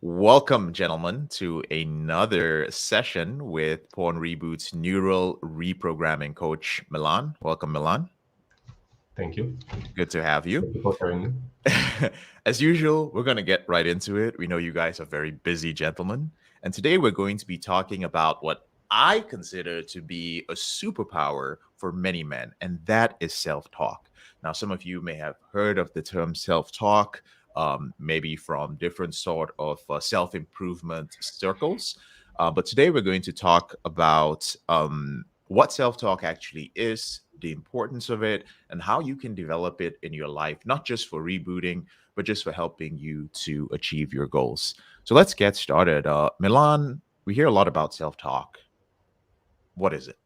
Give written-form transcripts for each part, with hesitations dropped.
Welcome, gentlemen, to another session with Porn Reboot's neural reprogramming coach, Milan. Welcome, Milan. Thank you. Good to have you. Thank you for having me. As usual, we're going to get right into it. We know you guys are very busy gentlemen. And today we're going to be talking about what I consider to be a superpower for many men, and that is self talk. Now, some of you may have heard of the term self talk, maybe from different sort of self improvement circles. But today we're going to talk about what self talk actually is, the importance of it, and how you can develop it in your life, not just for rebooting, but just for helping you to achieve your goals. So let's get started. Milan, we hear a lot about self talk. What is it?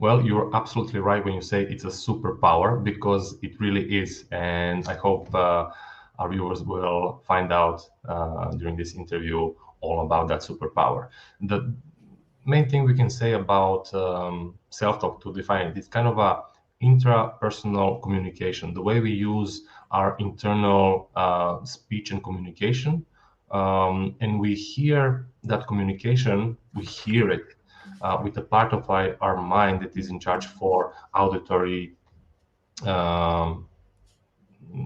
Well, you're absolutely right when you say it's a superpower because it really is. And I hope our viewers will find out during this interview all about that superpower. The main thing we can say about self-talk to define it, it's kind of a intrapersonal communication, the way we use our internal speech and communication. And we hear that communication, we hear it with a part of our mind that is in charge for auditory um,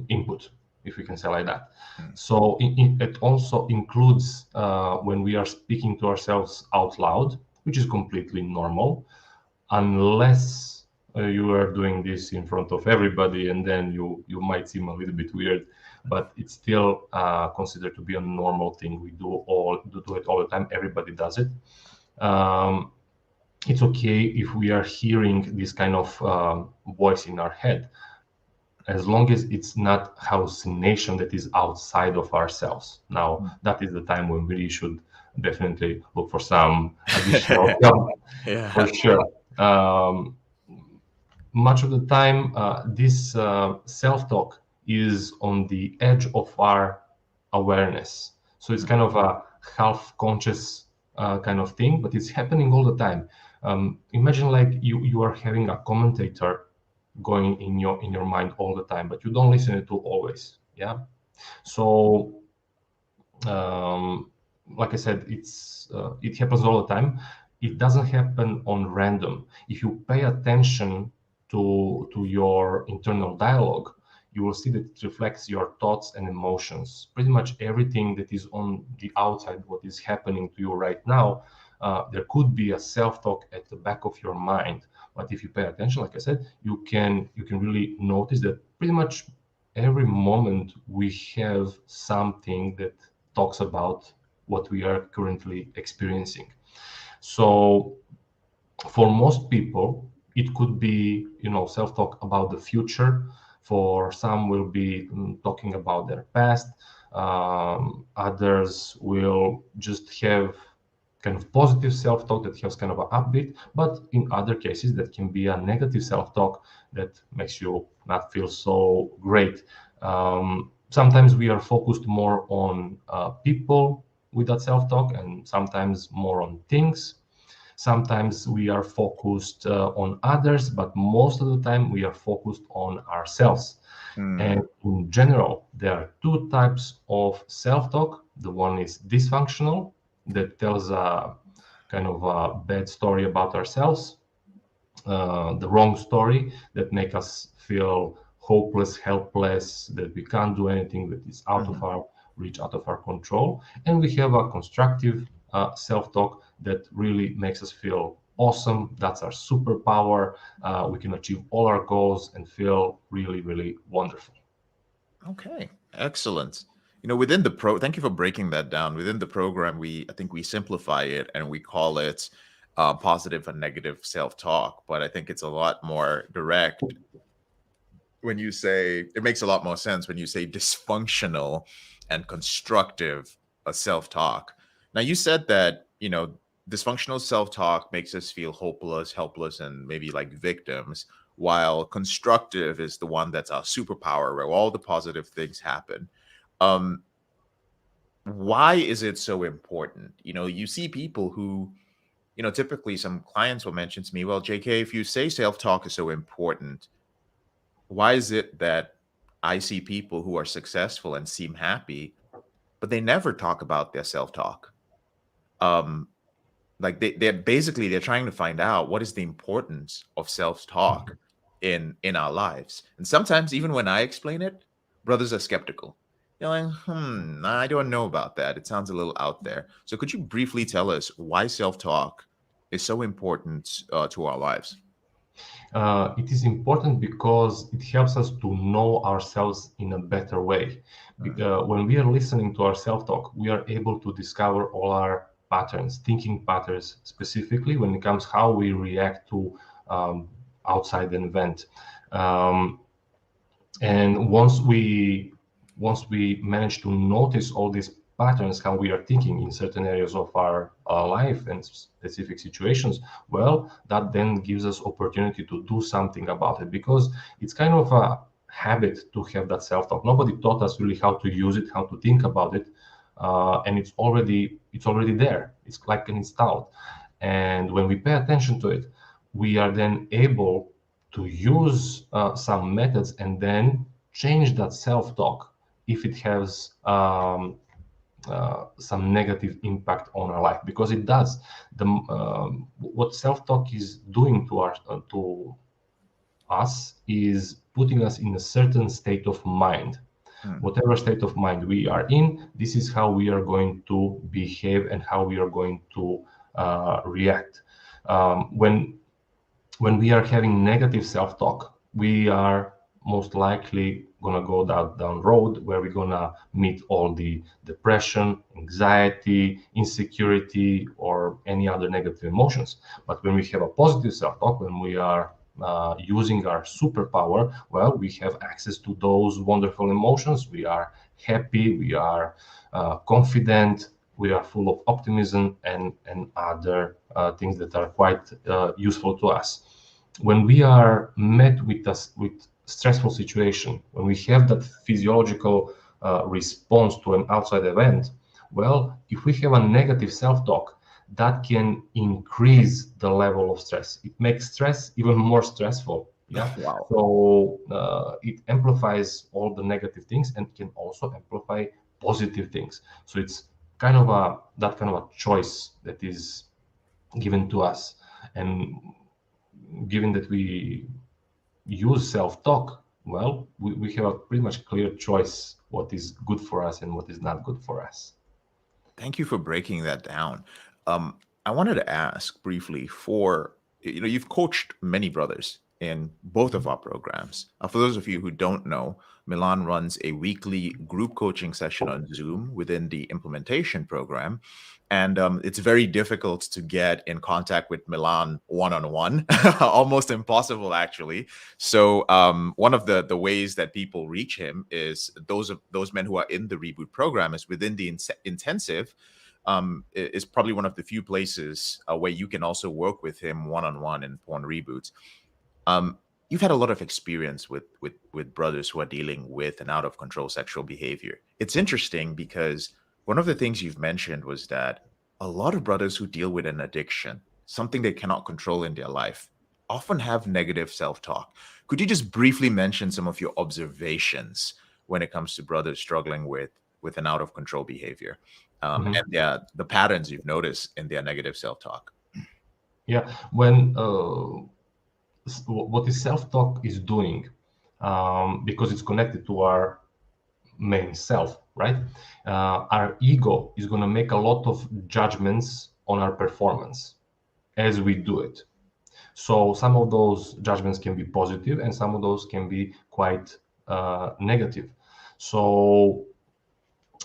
input, if we can say like that. So it also includes when we are speaking to ourselves out loud, which is completely normal, unless you are doing this in front of everybody, and then you might seem a little bit weird, but it's still considered to be a normal thing. We do it all the time. Everybody does it. Um, it's okay if we are hearing this kind of voice in our head, as long as it's not hallucination that is outside of ourselves. Now, that is the time when we should definitely look for some additional help, Yeah. for sure. Much of the time, this self-talk is on the edge of our awareness. So it's kind of a half-conscious kind of thing, but it's happening all the time. Imagine like you are having a commentator going in your mind all the time, but you don't listen to always. Yeah. So like I said, it happens all the time. It doesn't happen on random. If you pay attention to your internal dialogue, you will see that it reflects your thoughts and emotions. Pretty much everything that is on the outside, what is happening to you right now, there could be a self-talk at the back of your mind. But if you pay attention, like I said, you can really notice that pretty much every moment we have something that talks about what we are currently experiencing. So for most people, it could be, self-talk about the future. For some will be talking about their past. Others will just have kind of positive self-talk that has kind of an upbeat, but in other cases that can be a negative self-talk that makes you not feel so great. Sometimes we are focused more on people with that self-talk, and sometimes more on things. Sometimes we are focused on others, but most of the time we are focused on ourselves. And in general, there are two types of self-talk. The one is dysfunctional, that tells a kind of a bad story about ourselves, the wrong story that make us feel hopeless, helpless, that we can't do anything, that is out of our reach, out of our control. And we have a constructive self-talk that really makes us feel awesome. That's our superpower. We can achieve all our goals and feel really, really wonderful. Okay, excellent. Thank you for breaking that down. Within the program, I think we simplify it and we call it positive and negative self-talk. But I think it's a lot more direct when you say, it makes a lot more sense when you say dysfunctional and constructive self-talk. Now, you said that, dysfunctional self-talk makes us feel hopeless, helpless, and maybe like victims, while constructive is the one that's our superpower, where all the positive things happen. Um, why is it so important? You see people who, typically some clients will mention to me, well, JK, if you say self-talk is so important, why is it that I see people who are successful and seem happy but they never talk about their self-talk. Um, like they're trying to find out what is the importance of self-talk in our lives. And sometimes even when I explain it, brothers are skeptical. They're like, I don't know about that. It sounds a little out there. So could you briefly tell us why self-talk is so important to our lives? It is important because it helps us to know ourselves in a better way. Mm, When we are listening to our self-talk, we are able to discover all our patterns, thinking patterns, specifically when it comes how we react to outside an event. Um, and once we manage to notice all these patterns, how we are thinking in certain areas of our life and specific situations, well, that then gives us opportunity to do something about it, because it's kind of a habit to have that self-talk. Nobody taught us really how to use it, how to think about it, and it's already there. It's like installed, and when we pay attention to it, we are then able to use some methods and then change that self-talk if it has some negative impact on our life, because it does. What self-talk is doing to us is putting us in a certain state of mind. mm. Whatever state of mind we are in, this is how we are going to behave and how we are going to react. When we are having negative self-talk, we are most likely gonna go down road where we're gonna meet all the depression, anxiety, insecurity, or any other negative emotions. But when we have a positive self-talk, when we are using our superpower, well, we have access to those wonderful emotions. We are happy, we are confident, we are full of optimism and other things that are quite useful to us. When we are met with stressful situation, when we have that physiological response to an outside event, well, if we have a negative self-talk, that can increase the level of stress. It makes stress even more stressful. Yeah. Wow. So it amplifies all the negative things and can also amplify positive things. So it's kind of a choice that is given to us. And given that we use self-talk, well, we have a pretty much clear choice what is good for us and what is not good for us. Thank you for breaking that down. I wanted to ask briefly for, you've coached many brothers in both of our programs. For those of you who don't know, Milan runs a weekly group coaching session on Zoom within the implementation program. And it's very difficult to get in contact with Milan one-on-one, almost impossible, actually. So one of the ways that people reach him is those men who are in the Reboot program is within the intensive. Is probably one of the few places where you can also work with him one-on-one in Porn Reboots. Um, you've had a lot of experience with brothers who are dealing with an out of control sexual behavior. It's interesting because one of the things you've mentioned was that a lot of brothers who deal with an addiction, something they cannot control in their life, often have negative self-talk. Could you just briefly mention some of your observations when it comes to brothers struggling with an out of control behavior, Mhm. and the patterns you've noticed in their negative self-talk? Yeah, when what is self-talk is doing, because it's connected to our main self, right? Our ego is going to make a lot of judgments on our performance as we do it. So some of those judgments can be positive and some of those can be quite negative. So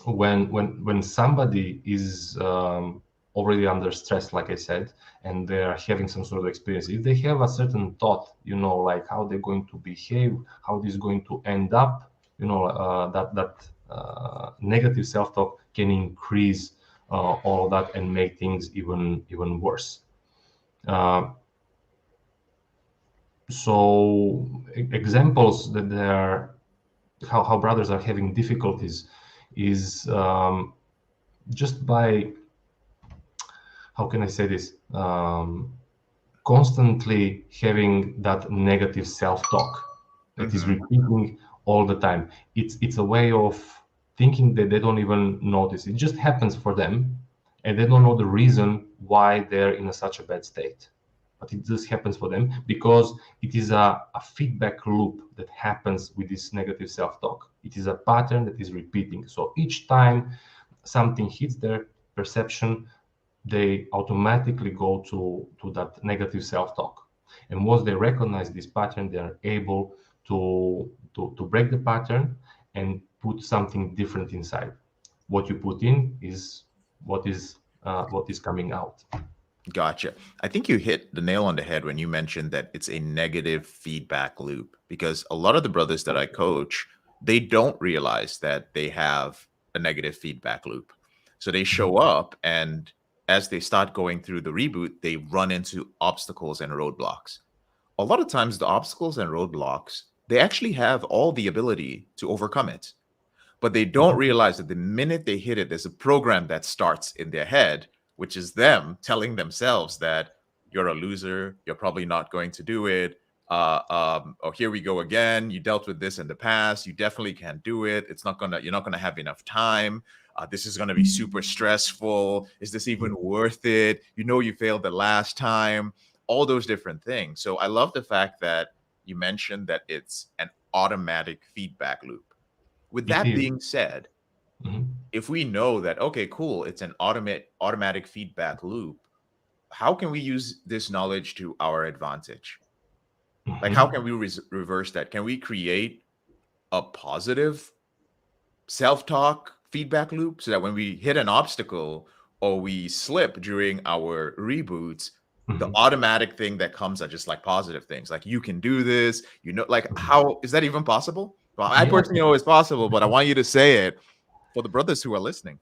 when somebody is already under stress, like I said, and they are having some sort of experience, if they have a certain thought, like how they're going to behave, how this is going to end up, that negative self-talk can increase all of that and make things even worse. Uh, so examples that they are how brothers are having difficulties is just by, how can I say this, constantly having that negative self-talk that is Hmm. repeating all the time. It's a way of thinking that they don't even notice. It just happens for them, and they don't know the reason why they're in such a bad state. But it just happens for them because it is a feedback loop that happens with this negative self-talk. It is a pattern that is repeating. So each time something hits their perception, they automatically go to that negative self-talk. And once they recognize this pattern, they are able to break the pattern and put something different inside. What you put in is what is coming out. Gotcha. I think you hit the nail on the head when you mentioned that it's a negative feedback loop, because a lot of the brothers that I coach, they don't realize that they have a negative feedback loop. So they show up, and as they start going through the reboot, they run into obstacles and roadblocks. A lot of times the obstacles and roadblocks, they actually have all the ability to overcome it, but they don't realize that the minute they hit it, there's a program that starts in their head, which is them telling themselves that you're a loser, you're probably not going to do it. Oh, here we go again. You dealt with this in the past. You definitely can't do it. You're not gonna have enough time. This is gonna be super stressful. Is this even worth it? You know, you failed the last time. All those different things. So I love the fact that you mentioned that it's an automatic feedback loop. With It that is. being said, Mhm. if we know that, okay, cool, it's an automatic feedback loop, how can we use this knowledge to our advantage? Like, how Mhm. can we reverse that? Can we create a positive self-talk feedback loop so that when we hit an obstacle or we slip during our reboots, the Mhm. automatic thing that comes are just like positive things, like you can do this, like, Mhm. how is that even possible? Well, I Yes, personally know it's possible, but I want you to say it for the brothers who are listening.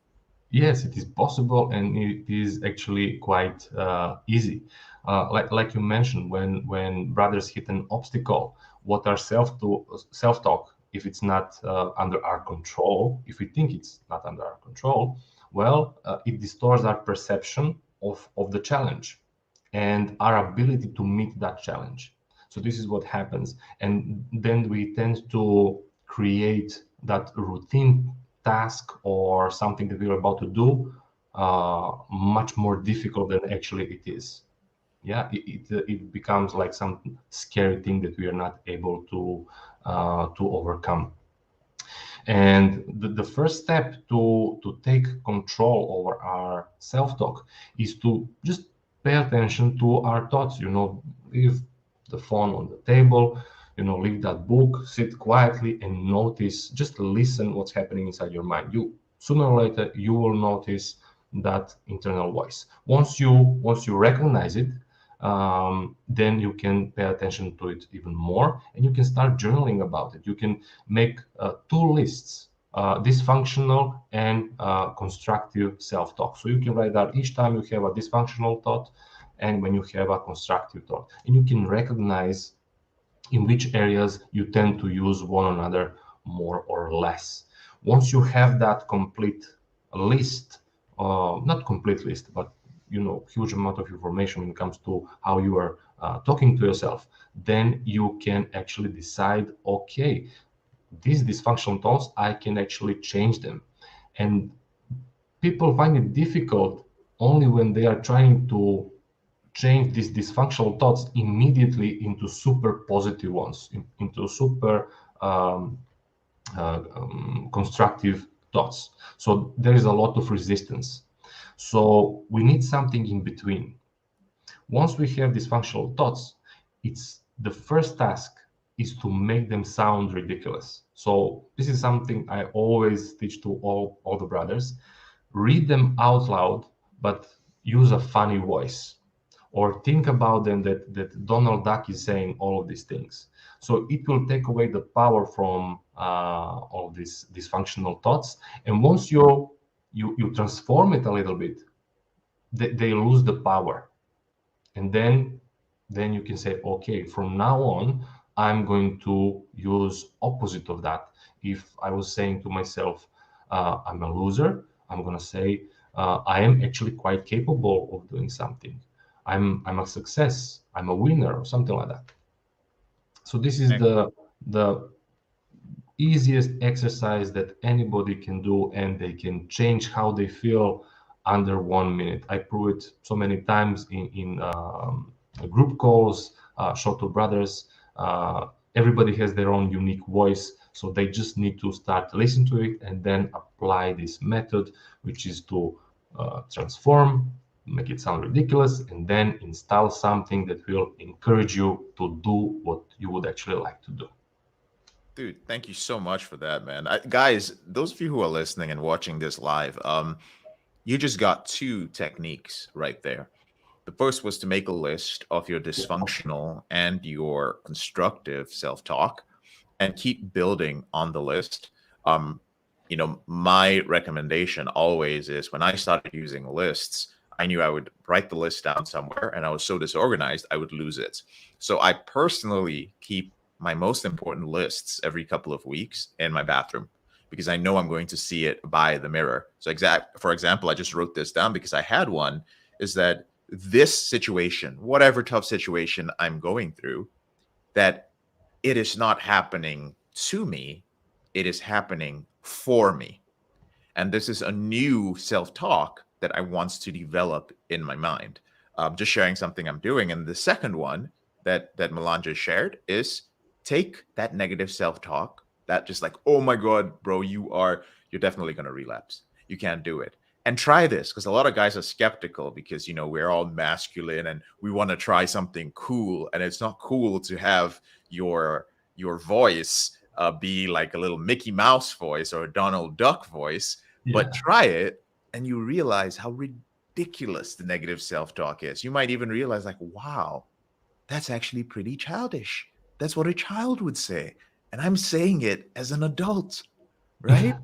yes, it is possible, and it is actually quite easy. Like you mentioned, when brothers hit an obstacle, what are self talk? If it's not under our control, if we think it's not under our control, well, it distorts our perception of the challenge and our ability to meet that challenge. So this is what happens, and then we tend to create that routine task or something that we're about to do much more difficult than actually it is. Yeah, it becomes like some scary thing that we are not able to overcome. And the first step to take control over our self-talk is to just pay attention to our thoughts. Leave the phone on the table, leave that book, sit quietly and notice, just listen what's happening inside your mind. You sooner or later you will notice that internal voice. Once you recognize it, then you can pay attention to it even more, and you can start journaling about it. You can make two lists, dysfunctional and constructive self-talk. So you can write down each time you have a dysfunctional thought and when you have a constructive thought, and you can recognize in which areas you tend to use one another more or less. Once you have that complete list, not complete list, but huge amount of information when it comes to how you are talking to yourself, then you can actually decide, okay, these dysfunctional thoughts, I can actually change them. And people find it difficult only when they are trying to change these dysfunctional thoughts immediately into super positive ones, into super um, constructive thoughts. So there is a lot of resistance. So we need something in between. Once we have dysfunctional thoughts, it's the first task is to make them sound ridiculous. So this is something I always teach to all the brothers. Read them out loud, but use a funny voice, or think about them that Donald Duck is saying all of these things. So it will take away the power from all these dysfunctional thoughts. And once you transform it a little bit, they lose the power. And then you can say, okay, from now on, I'm going to use opposite of that. If I was saying to myself, I'm a loser, I'm going to say, I am actually quite capable of doing something. I'm a success, I'm a winner, or something like that. So this is the easiest exercise that anybody can do, and they can change how they feel under 1 minute. I prove it so many times in group calls, Shoto Brothers. Everybody has their own unique voice, so they just need to start listening to it and then apply this method, which is to transform, make it sound ridiculous, and then install something that will encourage you to do what you would actually like to do. Dude, thank you so much for that, man. Guys, those of you who are listening and watching this live, you just got two techniques right there. The first was to make a list of your dysfunctional and your constructive self-talk and keep building on the list. Um, my recommendation always is when I started using lists, I knew I would write the list down somewhere and I was so disorganized, I would lose it. So I personally keep my most important lists every couple of weeks in my bathroom because I know I'm going to see it by the mirror. So for example, I just wrote this down because I had one, is that this situation, whatever tough situation I'm going through, that it is not happening to me, it is happening for me. And this is a new self-talk that I want to develop in my mind. Just sharing something I'm doing. And the second one that Milan just shared is take that negative self-talk, that just like, oh my God, bro, you're definitely going to relapse. You can't do it. And try this, because a lot of guys are skeptical because, we're all masculine and we want to try something cool. And it's not cool to have your voice be like a little Mickey Mouse voice or a Donald Duck voice, but Yeah. try it and you realize how ridiculous the negative self-talk is. You might even realize like, wow, that's actually pretty childish. That's what a child would say. And I'm saying it as an adult, right?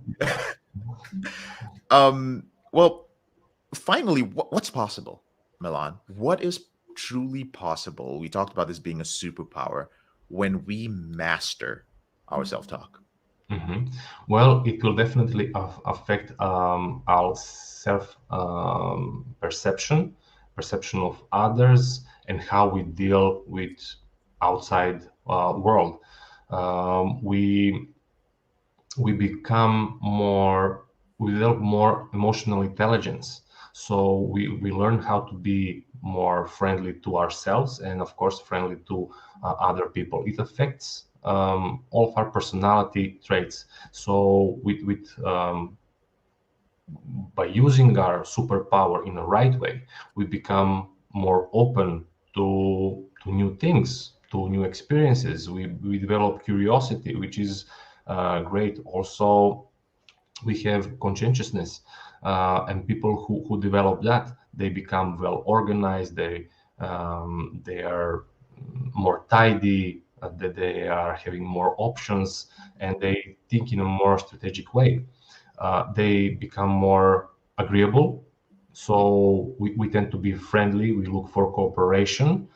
Well, finally, what's possible, Milan? What is truly possible? We talked about this being a superpower when we master our self-talk. Mhm. Well, it will definitely affect our self perception of others, and how we deal with outside world. We become more, we develop more emotional intelligence. So we learn how to be more friendly to ourselves, and of course friendly to other people. It affects all of our personality traits. So by using our superpower in the right way, we become more open to new things, to new experiences. We develop curiosity, which is great. Also, we have conscientiousness, and people who develop that, they become well organized. They are more tidy. That they are having more options, and they think in a more strategic way. They become more agreeable. So we tend to be friendly. We look for cooperation.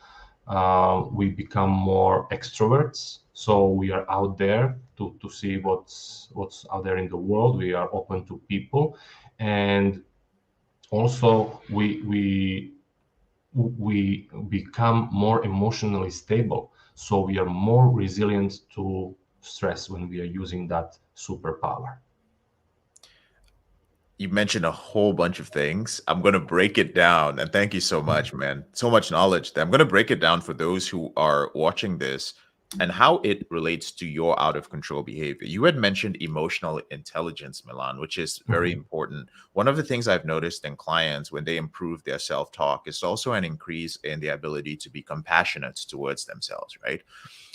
We become more extroverts. So we are out there to see what's out there in the world. We are open to people, and also we become more emotionally stable. So we are more resilient to stress when we are using that superpower. You mentioned a whole bunch of things. I'm going to break it down. And thank you so much, man. So much knowledge there. I'm going to break it down for those who are watching this and how it relates to your out of control behavior. You had mentioned emotional intelligence, Milan, which is very Mhm. important. One of the things I've noticed in clients when they improve their self talk is also an increase in the ability to be compassionate towards themselves, right?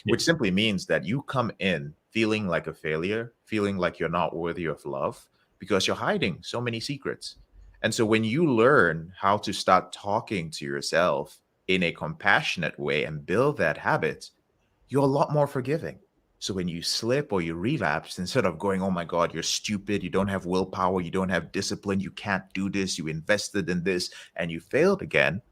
Which Yes. simply means that you come in feeling like a failure, feeling like you're not worthy of love because you're hiding so many secrets. And so when you learn how to start talking to yourself in a compassionate way and build that habit, you're a lot more forgiving. So when you slip or you relapse, instead of going, oh my God, you're stupid, you don't have willpower, you don't have discipline, you can't do this, you invested in this, and you failed again,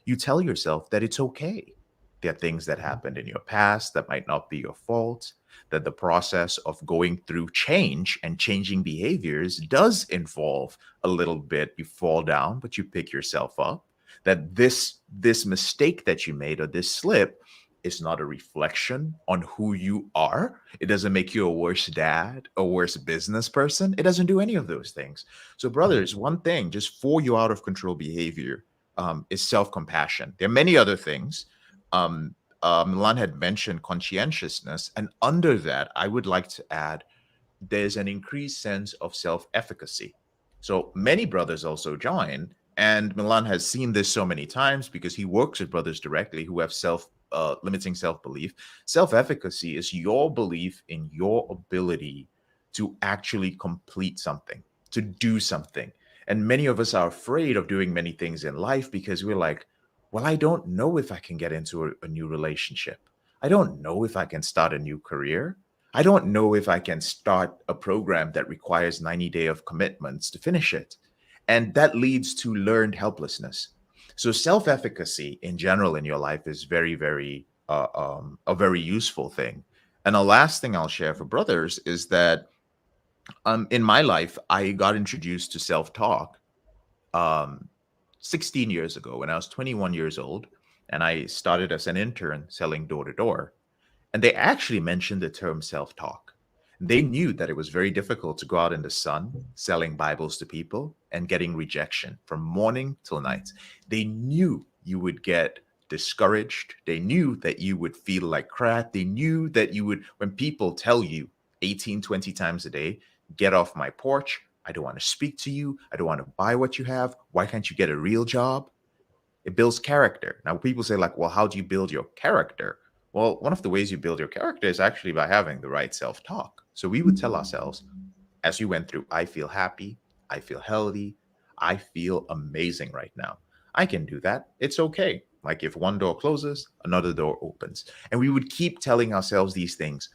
you tell yourself that it's okay. There are things that happened in your past that might not be your fault, that the process of going through change and changing behaviors does involve a little bit. You fall down, but you pick yourself up. That this mistake that you made or this slip is not a reflection on who you are. It doesn't make you a worse dad, a worse business person. It doesn't do any of those things. So, brothers, one thing just for you out of control behavior is self compassion. There are many other things. Milan had mentioned conscientiousness. And under that, I would like to add there's an increased sense of self efficacy. So many brothers also join, and Milan has seen this so many times because he works with brothers directly who have limiting self belief. Self efficacy is your belief in your ability to actually complete something, to do something. And many of us are afraid of doing many things in life because we're like, well, I don't know if I can get into a new relationship. I don't know if I can start a new career. I don't know if I can start a program that requires 90 days of commitments to finish it. And that leads to learned helplessness. So self-efficacy in general in your life is a very useful thing. And the last thing I'll share for brothers is that in my life, I got introduced to self-talk um, 16 years ago when I was 21 years old. And I started as an intern selling door to door. And they actually mentioned the term self talk. They knew that it was very difficult to go out in the sun selling Bibles to people and getting rejection from morning till night. They knew you would get discouraged. They knew that you would feel like crap. They knew that you would, when people tell you 18, 20 times a day, get off my porch. I don't want to speak to you. I don't want to buy what you have. Why can't you get a real job? It builds character. Now, people say, like, well, how do you build your character? Well, one of the ways you build your character is actually by having the right self talk. So we would tell ourselves, as you went through, I feel happy, I feel healthy, I feel amazing right now. I can do that. It's okay. Like if one door closes, another door opens. And we would keep telling ourselves these things.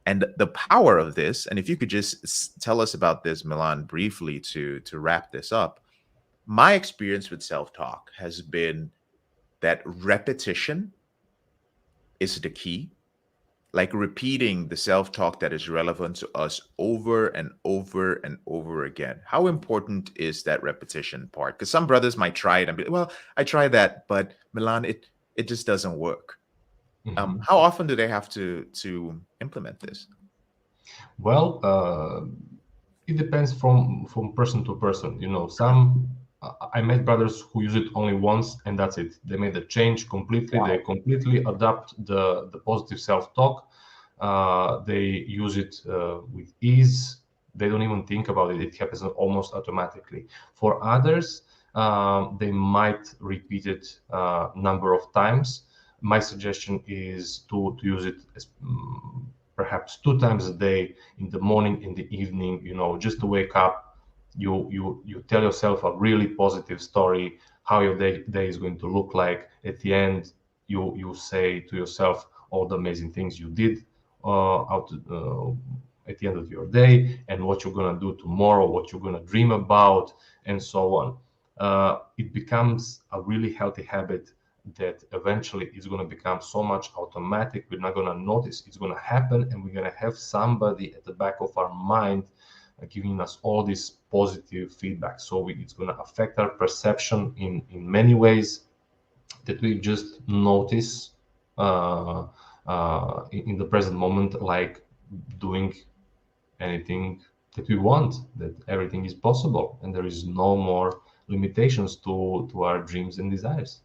And the power of this, and if you could just tell us about this, Milan, briefly to wrap this up. My experience with self talk has been that repetition is the key, like repeating the self talk that is relevant to us over and over and over again. How important is that repetition part? Because some brothers might try it and be, well, I try that, but Milan, it just doesn't work. Mhm. How often do they have to implement this? Well, it depends from person to person. You know, some I met brothers who use it only once and that's it. They made the change completely. They Wow. completely adapt the positive self-talk. They use it with ease. They don't even think about it. It happens almost automatically. For others, they might repeat it number of times. My suggestion is to use it as, perhaps 2 times a day, in the morning, in the evening. You know, just to wake up, you tell yourself a really positive story, how your day is going to look like. At the end, you say to yourself all the amazing things you did at the end of your day, and what you're going to do tomorrow, what you're going to dream about, and so on. It becomes a really healthy habit that eventually is going to become so much automatic, we're not going to notice it's going to happen, and we're going to have somebody at the back of our mind giving us all this positive feedback. So it's going to affect our perception in many ways that we just notice in the present moment, like doing anything that we want, that everything is possible, and there is no more limitations to our dreams and desires.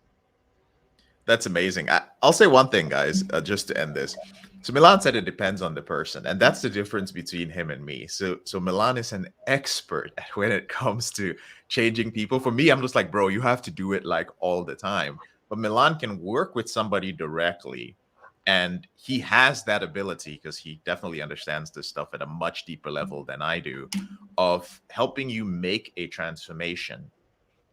That's amazing. I'll say one thing, guys, just to end this. So Milan said it depends on the person, and that's the difference between him and me. So Milan is an expert when it comes to changing people. For me, I'm just like, bro, you have to do it like all the time. But Milan can work with somebody directly, and he has that ability because he definitely understands this stuff at a much deeper level than I do, of helping you make a transformation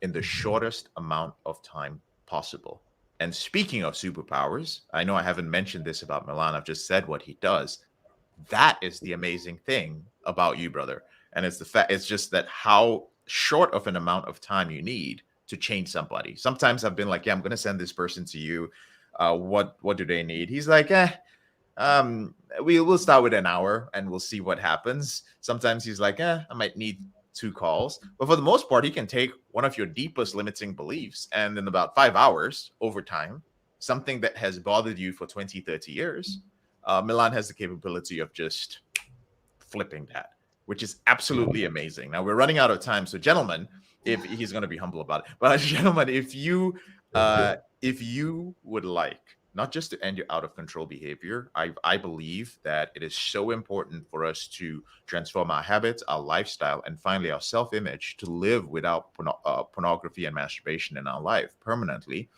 in the shortest amount of time possible. And speaking of superpowers, I know I haven't mentioned this about Milan. I've just said what he does. That is the amazing thing about you, brother. And it's the fact, it's just that how short of an amount of time you need to change somebody. Sometimes I've been like, yeah, I'm going to send this person to you. What do they need? He's like, um, we'll start with an hour and we'll see what happens. Sometimes he's like, I might need 2 calls. But for the most part, he can take one of your deepest limiting beliefs and in about 5 hours over time something that has bothered you for 20, 30 years, Milan has the capability of just flipping that, which is absolutely amazing. Now we're running out of time, so gentlemen, if he's going to be humble about it, but gentlemen, Thank you. if you would like not just to end your out of control behavior, I believe that it is so important for us to transform our habits, our lifestyle, and finally our self-image to live without pornography and masturbation in our life permanently.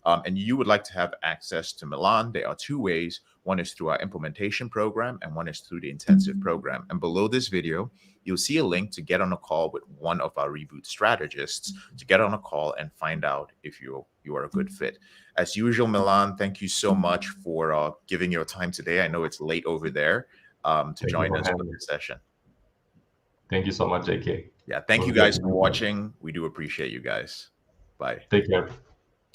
And you would like to have access to Milan, there are two ways. One is through our implementation program, and one is through the intensive program. And below this video, you'll see a link to get on a call with one of our Reboot strategists to get on a call and find out if you are a good fit. As usual, Milan, thank you so much for giving your time today. I know it's late over there to Thank you join for us for having me. this session. Thank you so much, JK. Yeah, thank you guys for watching. We do appreciate you guys. Bye. Take care.